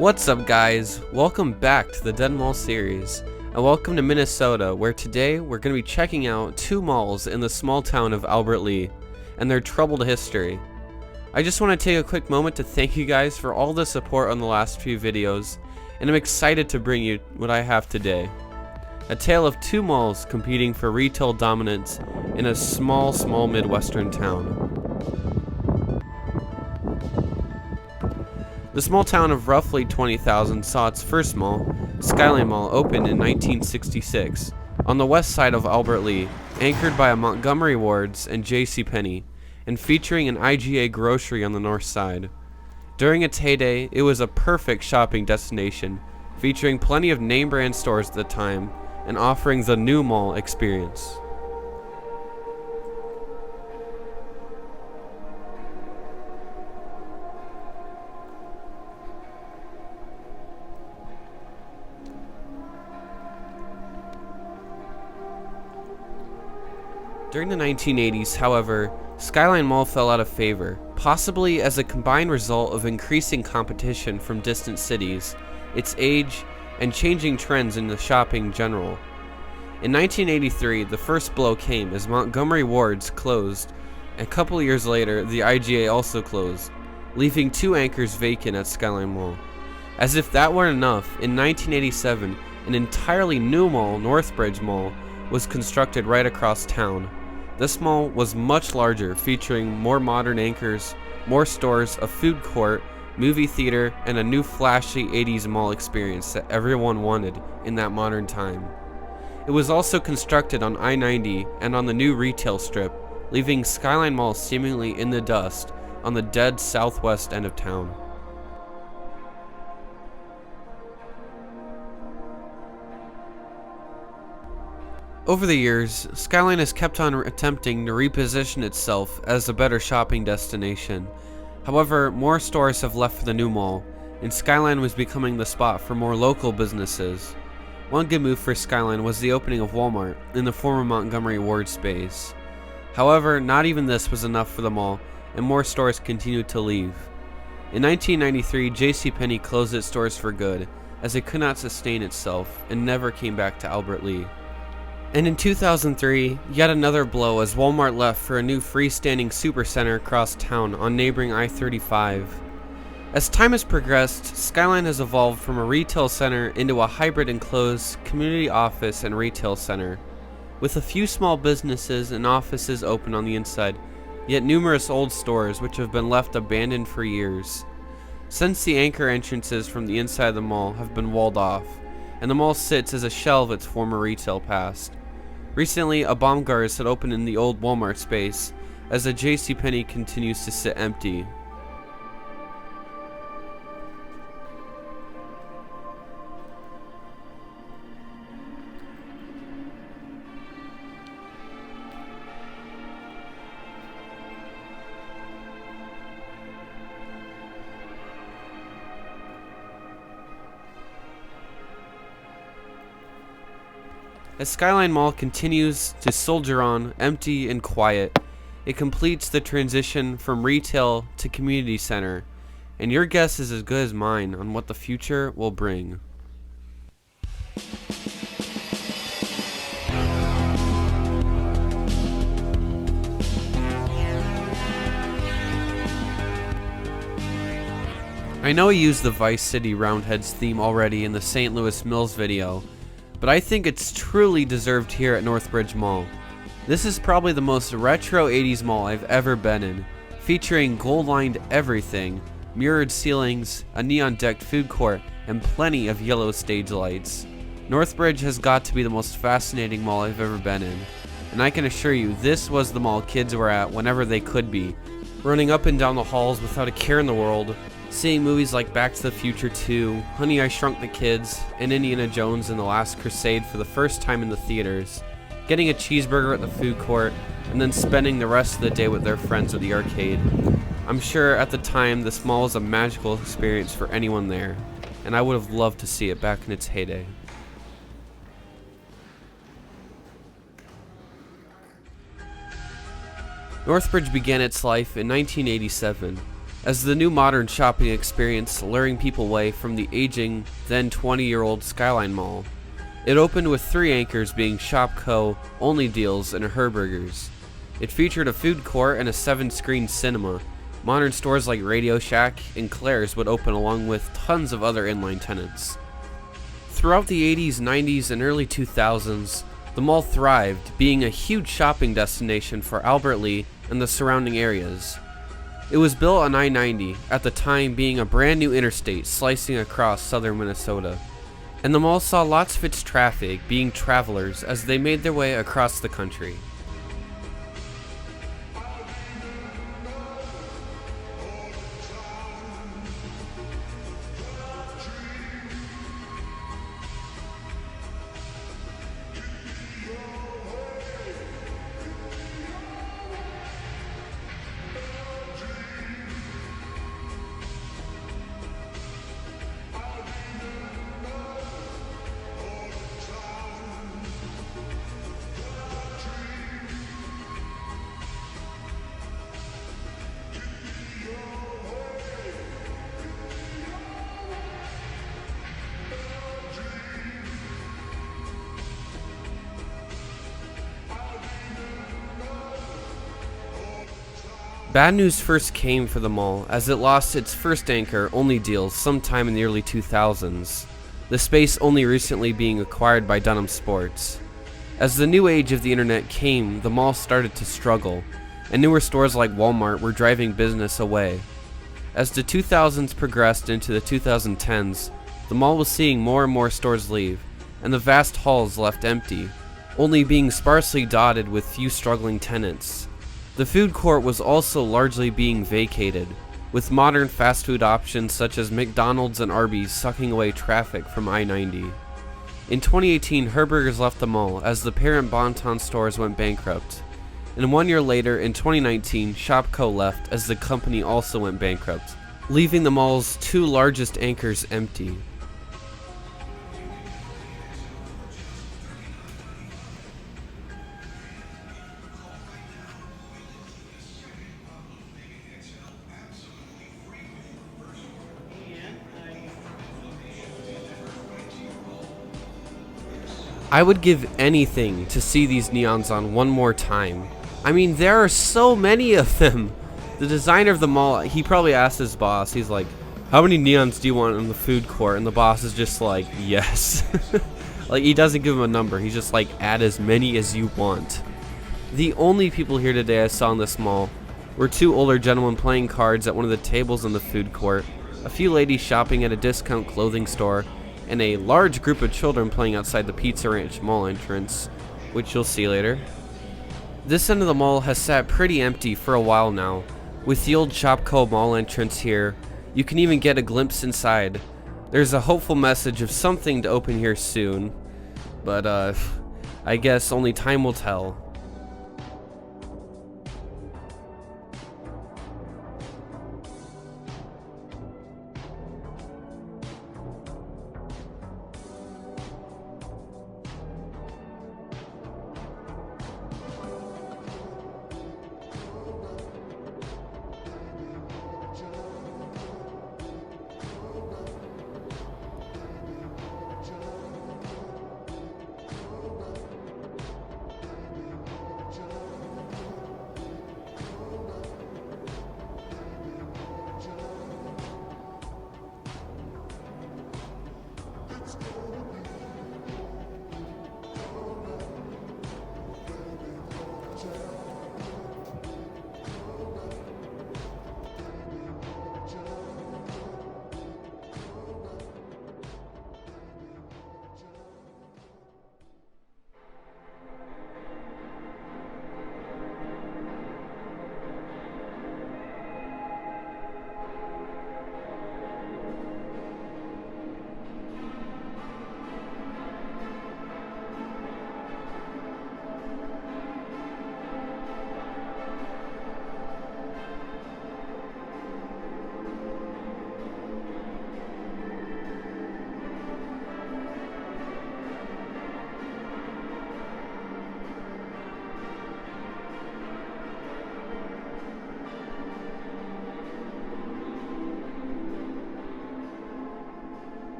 What's up, guys? Welcome back to the Dead Mall series, and welcome to Minnesota, where today we're going to be checking out two malls in the small town of Albert Lea and their troubled history. I just want to take a quick moment to thank you guys for all the support on the last few videos, and I'm excited to bring you what I have today. A tale of two malls competing for retail dominance in a small Midwestern town. The small town of roughly 20,000 saw its first mall, Skyline Mall, opened in 1966 on the west side of Albert Lea, anchored by a Montgomery Ward's and JCPenney, and featuring an IGA grocery on the north side. During its heyday, it was a perfect shopping destination, featuring plenty of name brand stores at the time and offering the new mall experience. During the 1980s, however, Skyline Mall fell out of favor, possibly as a combined result of increasing competition from distant cities, its age, and changing trends in the shopping in general. In 1983, the first blow came as Montgomery Ward's closed, and a couple years later, the IGA also closed, leaving two anchors vacant at Skyline Mall. As if that weren't enough, in 1987, an entirely new mall, Northbridge Mall, was constructed right across town. This mall was much larger, featuring more modern anchors, more stores, a food court, movie theater, and a new flashy 80s mall experience that everyone wanted in that modern time. It was also constructed on I-90 and on the new retail strip, leaving Skyline Mall seemingly in the dust on the dead southwest end of town. Over the years, Skyline has kept on attempting to reposition itself as a better shopping destination. However, more stores have left for the new mall, and Skyline was becoming the spot for more local businesses. One good move for Skyline was the opening of Walmart in the former Montgomery Ward space. However, not even this was enough for the mall, and more stores continued to leave. In 1993, JCPenney closed its stores for good, as it could not sustain itself and never came back to Albert Lea. And in 2003, yet another blow as Walmart left for a new freestanding supercenter across town on neighboring I-35. As time has progressed, Skyline has evolved from a retail center into a hybrid enclosed community office and retail center, with a few small businesses and offices open on the inside, yet numerous old stores which have been left abandoned for years. Since the anchor entrances from the inside of the mall have been walled off, and the mall sits as a shell of its former retail past. Recently, a Baumgars had opened in the old Walmart space, as the JCPenney continues to sit empty. As Skyline Mall continues to soldier on, empty and quiet, it completes the transition from retail to community center, and your guess is as good as mine on what the future will bring. I know I used the Vice City Roundheads theme already in the St. Louis Mills video, but I think it's truly deserved here at Northbridge Mall. This is probably the most retro 80s mall I've ever been in, featuring gold-lined everything, mirrored ceilings, a neon-decked food court, and plenty of yellow stage lights. Northbridge has got to be the most fascinating mall I've ever been in, and I can assure you this was the mall kids were at whenever they could be, running up and down the halls without a care in the world, seeing movies like Back to the Future 2, Honey, I Shrunk the Kids, and Indiana Jones and the Last Crusade for the first time in the theaters, getting a cheeseburger at the food court, and then spending the rest of the day with their friends at the arcade. I'm sure at the time this mall was a magical experience for anyone there, and I would have loved to see it back in its heyday. Northbridge began its life in 1987. as the new modern shopping experience luring people away from the aging, then 20-year-old Skyline Mall. It opened with 3 anchors being Shopko, Only Deals, and Herberger's. It featured a food court and a 7-screen cinema. Modern stores like Radio Shack and Claire's would open along with tons of other inline tenants. Throughout the 80s, 90s, and early 2000s, the mall thrived, being a huge shopping destination for Albert Lea and the surrounding areas. It was built on I-90, at the time being a brand new interstate slicing across southern Minnesota. And the mall saw lots of its traffic being travelers as they made their way across the country. Bad news first came for the mall as it lost its first anchor, Only Deals, sometime in the early 2000s, the space only recently being acquired by Dunham Sports. As the new age of the internet came, the mall started to struggle, and newer stores like Walmart were driving business away. As the 2000s progressed into the 2010s, the mall was seeing more and more stores leave, and the vast halls left empty, only being sparsely dotted with few struggling tenants. The food court was also largely being vacated, with modern fast food options such as McDonald's and Arby's sucking away traffic from I-90. In 2018, Herberger's left the mall as the parent Bon-Ton stores went bankrupt. And 1 year later, in 2019, Shopko left as the company also went bankrupt, leaving the mall's 2 largest anchors empty. I would give anything to see these neons on one more time. I mean, there are so many of them. The designer of the mall, he probably asked his boss, he's like, how many neons do you want in the food court? And the boss is just like, yes. Like, he doesn't give him a number, he's just like, add as many as you want. The only people here today I saw in this mall were 2 older gentlemen playing cards at one of the tables in the food court, a few ladies shopping at a discount clothing store, and a large group of children playing outside the Pizza Ranch mall entrance, which you'll see later. This end of the mall has sat pretty empty for a while now. With the old Shopko mall entrance here, you can even get a glimpse inside. There's a hopeful message of something to open here soon, but I guess only time will tell.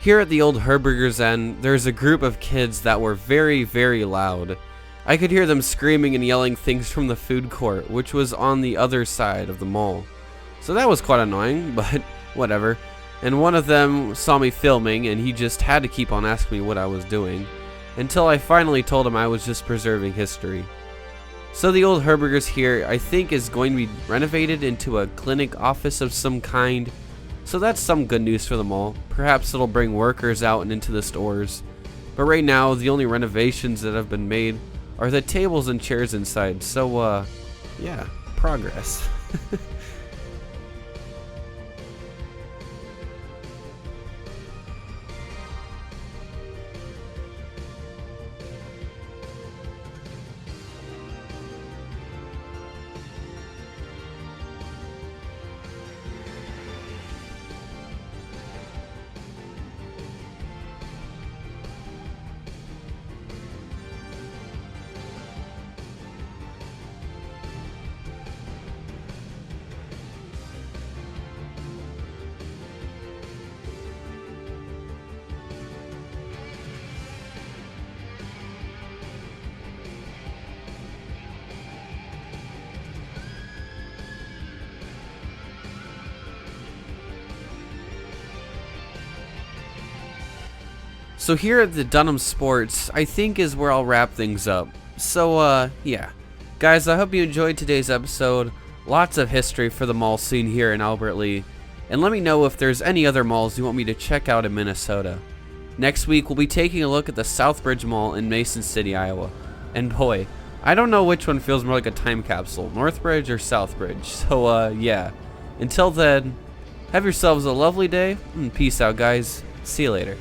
Here at the old Herberger's End, there's a group of kids that were very, very loud. I could hear them screaming and yelling things from the food court, which was on the other side of the mall. So that was quite annoying, but whatever. And one of them saw me filming, and he just had to keep on asking me what I was doing, until I finally told him I was just preserving history. So the old Herberger's here, I think, is going to be renovated into a clinic office of some kind. So that's some good news for the mall. Perhaps it'll bring workers out and into the stores. But right now, the only renovations that have been made are the tables and chairs inside. So, yeah, progress. So here at the Dunham Sports, I think is where I'll wrap things up. So, yeah. Guys, I hope you enjoyed today's episode. Lots of history for the mall scene here in Albert Lea. And let me know if there's any other malls you want me to check out in Minnesota. Next week, we'll be taking a look at the Southbridge Mall in Mason City, Iowa. And boy, I don't know which one feels more like a time capsule, Northbridge or Southbridge. So, yeah. Until then, have yourselves a lovely day, and peace out, guys. See you later.